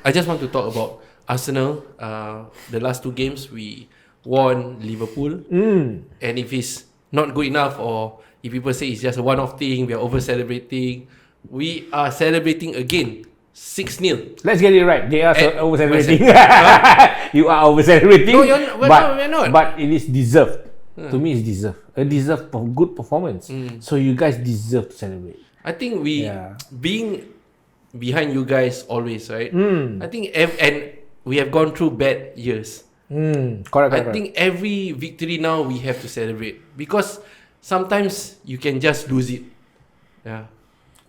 I just want to talk about Arsenal. The last 2 games we won Liverpool, and if it's not good enough, or if people say it's just a one-off thing, we are over-celebrating, we are celebrating again. 6-0. Let's get it right. They are over-celebrating. You are over-celebrating. No, we're not. But it is deserved. To me, it's deserved. A deserved good performance. So you guys deserve to celebrate. I think being behind you guys always, right? I think and we have gone through bad years. Correct. I think every victory now we have to celebrate, because sometimes you can just lose it. Yeah,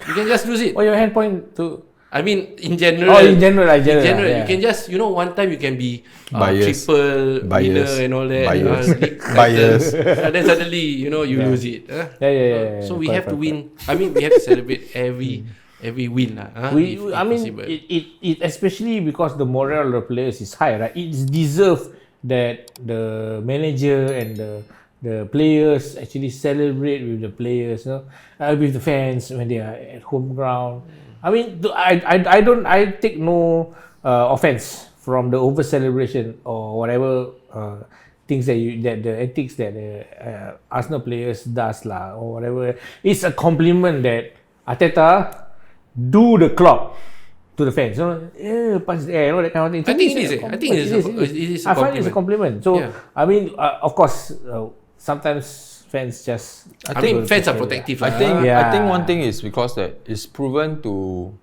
you can just lose it. Your hand point to. I mean, in general. In general, you can just, one time you can be triple winner and all that. Bias. And then suddenly, you lose it. So we have to win. I mean, we have to celebrate every win. It especially because the morale of the players is high, right? It's deserved that the manager and the players actually celebrate with the players, with the fans when they are at home ground. I mean, I take no offense from the over celebration or whatever things that the antics that Arsenal players does or whatever. It's a compliment that Arteta do the clock to the fans, punch the air, that kind of thing. I think it is. I think it is. I find it's a compliment. So I mean, of course, sometimes fans just. I think fans are protective. I think one thing is because that it's proven to,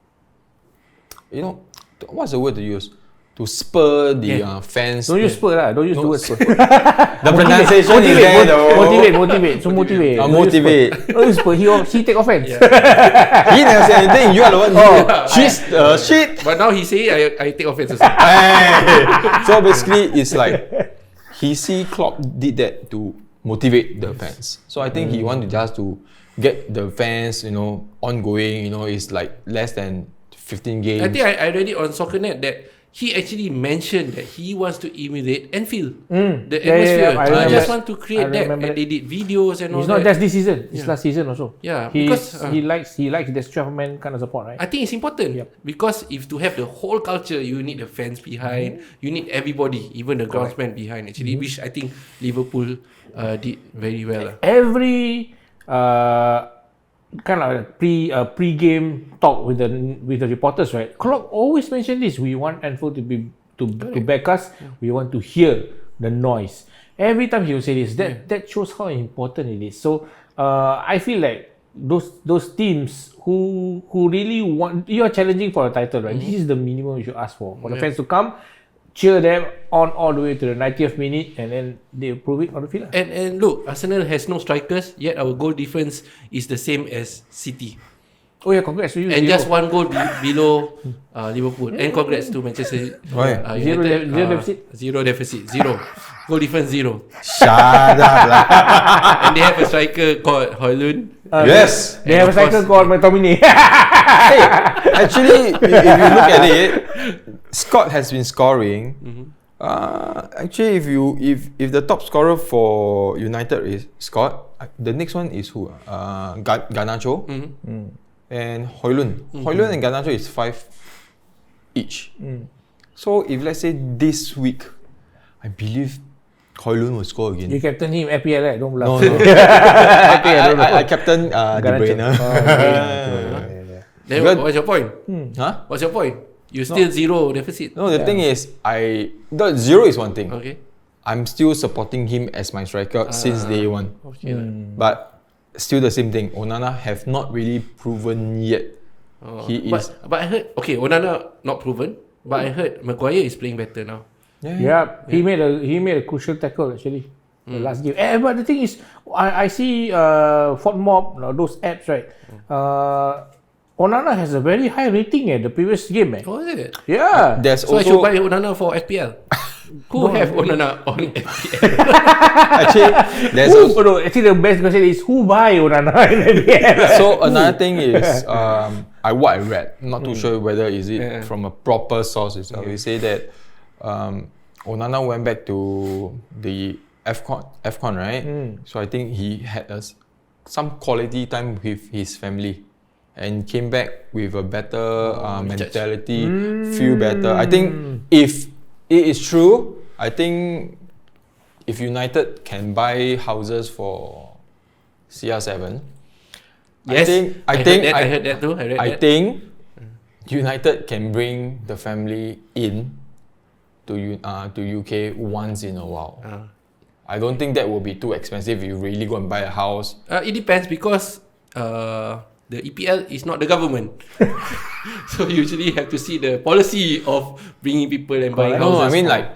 what's the word to use? To spur the fans. Don't use spur lah. Don't use the word spur. The pronunciation is there though. Motivate. So motivate. Motivate. Don't use spur. He take offense. He never say anything. You are the one. She's shit. But now he say I take offense. So basically, it's like he see Klopp did that to motivate the fans. So I think he wanted just to get the fans, ongoing. It's like less than 15 games. I think I read it on SoccerNet that he actually mentioned that he wants to emulate Anfield, the atmosphere. He just want to create that, and they did videos and all that. It's not just this season; it's last season also. Yeah, because he likes the 12-man kind of support, right? I think it's important because if to have the whole culture, you need the fans behind, you need everybody, even the groundsman behind. Actually, which I think Liverpool did very well. Every kind of pre-game talk with the reporters, right? Klopp always mention this. We want Anfield to back us. We want to hear the noise. Every time he will say this. That shows how important it is. So I feel like those teams who really want, you are challenging for a title, right? This is the minimum you should ask for the fans to come, cheer them on all the way to the 90th minute, and then they prove it on the field. And look, Arsenal has no strikers, yet our goal difference is the same as City. Oh yeah, congrats to you. And just 1 goal below Liverpool. And congrats to Manchester United. Zero deficit. Goal difference 0. Shut up lah. And they have a striker called Højlund. Yes. They have a striker called McTominay. Hey, actually, if you look at it, Scott has been scoring. Actually, if the top scorer for United is Scott, the next one is who? Garnacho and Højlund. Højlund and Garnacho is 5 each. So if let's say this week, I believe Højlund will score again. You captain him EPL, right? Don't bluff. No. I captain De Bruyne. Then what's your point? What's your point? You still 0 deficit. No, the thing is, the 0 is one thing. Okay. I'm still supporting him as my striker since day one. Okay. But still the same thing. Onana have not really proven yet. But I heard, Onana not proven, but I heard Maguire is playing better now. Yeah. He made a crucial tackle actually the last game. But the thing is, I see FODMOB, those apps, right? Onana has a very high rating at the previous game. Oh, is it? Yeah. So I should buy Onana for FPL. Who have Onana on FPL? Actually, the best question is who buy Onana in FPL? So another thing is, what I read, not too sure whether is it from a proper source itself. We say that Onana went back to the AFCON, right? So I think he had some quality time with his family. and came back with a better mentality, feel better. I think if it is true, I think if United can buy houses for CR7, Yes, I heard that too. I think United can bring the family in to UK once in a while. I don't think that will be too expensive if you really go and buy a house. It depends because the EPL is not the government. So you usually have to see the policy of bringing people and buying houses. No, I mean like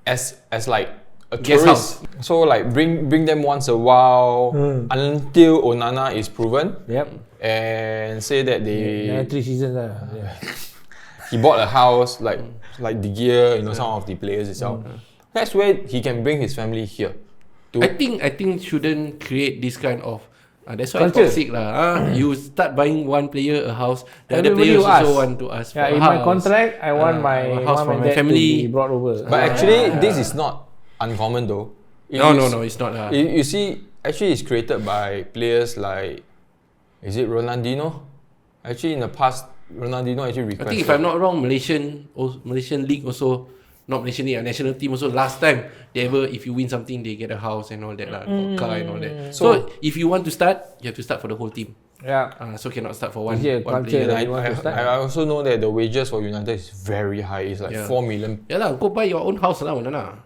as like a Guest tourist. So like bring them once a while until Onana is proven. Yep. And say that they 3 seasons lah. he bought a house like De Gea, some of the players itself. That's where he can bring his family here. I think shouldn't create this kind of that's why culture. it's toxic lah. You start buying one player a house, the other players also want to ask for a in house. my contract, I want my house mom for and my dad family. to be brought over. But actually, this is not uncommon though. No, it's not. You see, actually, it's created by players like, is it Ronaldinho? Actually, in the past, Ronaldinho actually requested. I think if I'm not wrong, Malaysian league also, not Malaysian league, national team also. Last time, if you win something, they get a house and all that lah, car and all that. So if you want to start, you have to start for the whole team. Yeah. So cannot start for one culture player. that you want to start. I also know that the wages for United is very high. It's like 4 million. Yeah lah, go buy your own house lah, Onana.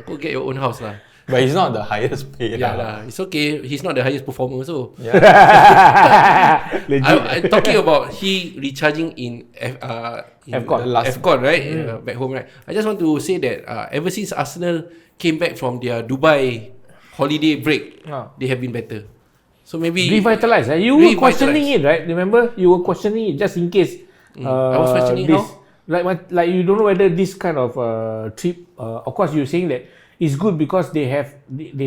Go get your own house lah. But he's not the highest paid. Yeah lah, it's okay. He's not the highest performer also. Yeah. I'm talking about he recharging in FCON, right? Back home, right? I just want to say that ever since Arsenal came back from their Dubai holiday break, they have been better. So maybe revitalize. You were questioning it, right? Remember, you were questioning it just in case. I was questioning this, how? Like you don't know whether this kind of trip. Of course, you're saying that it's good because they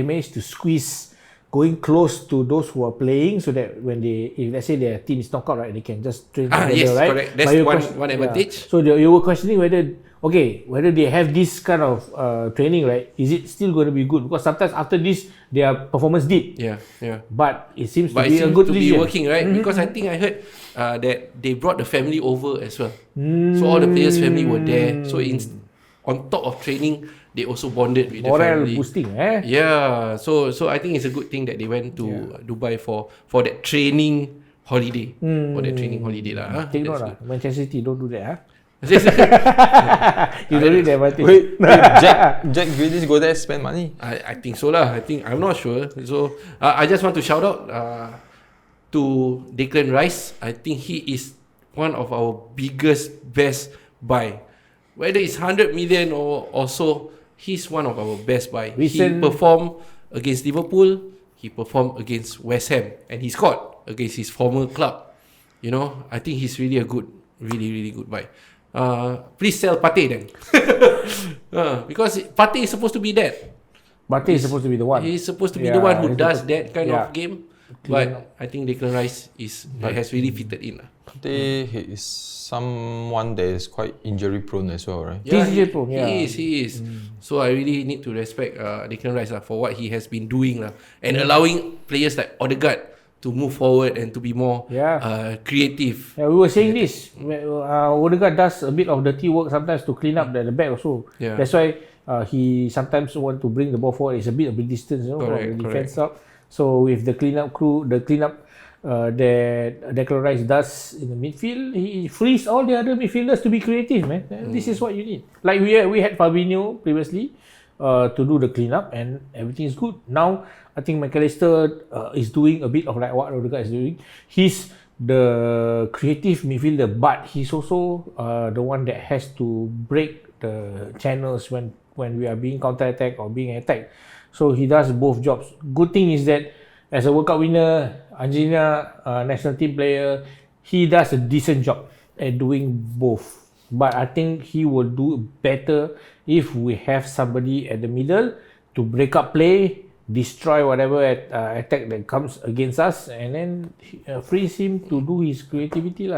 managed to squeeze going close to those who are playing, so that when if let's say their team is knocked out, right, they can just train together, yes, right? correct. That's one advantage. Yeah. So you were questioning whether they have this kind of training, right? Is it still going to be good? Because sometimes after this, their performance dip. Yeah. But it seems to But be it a seems good to be decision. working, right? Because I think I heard that they brought the family over as well. So all the players' family were there. So on top of training, they also bonded with the family. Moral boosting, Yeah. So I think it's a good thing that they went to Dubai for that training holiday. For that training holiday lah. Take note lah. Manchester City, don't do that. You don't need the advantage. Wait, Jack Grealish go there spend money? I think so lah. I'm not sure. So I just want to shout out to Declan Rice. I think he is one of our best buy. Whether it's 100 million or so, he's one of our best buy. He performed against Liverpool. He performed against West Ham, and he scored against his former club. I think he's really a good, really good buy. Please sell Partey then. Because Partey is supposed to be that. Partey is supposed to be the one. He's supposed to be the one who does that kind of game. But I think Declan Rice has really fitted in. Partey is someone that is quite injury prone as well, right? Yeah, he is. So I really need to respect Declan Rice for what he has been doing and allowing players like Odegaard to move forward and to be more creative. Yeah, we were saying this. Odegaard does a bit of dirty work sometimes to clean up the back also. Yeah. That's why he sometimes want to bring the ball forward. It's a bit of a distance, from the defense up. So with the cleanup that Declan Rice does in the midfield, he frees all the other midfielders to be creative, man. This is what you need. Like we had Fabinho previously to do the cleanup, and everything is good. Now I think McAllister is doing a bit of like what Odegaard is doing. He's the creative midfielder, but he's also the one that has to break the channels when we are being counter-attacked or being attacked. So he does both jobs. Good thing is that as a World Cup winner, Argentina national team player, he does a decent job at doing both. But I think he will do better if we have somebody at the middle to break up play, destroy whatever attack that comes against us, and then frees him to do his creativity lah.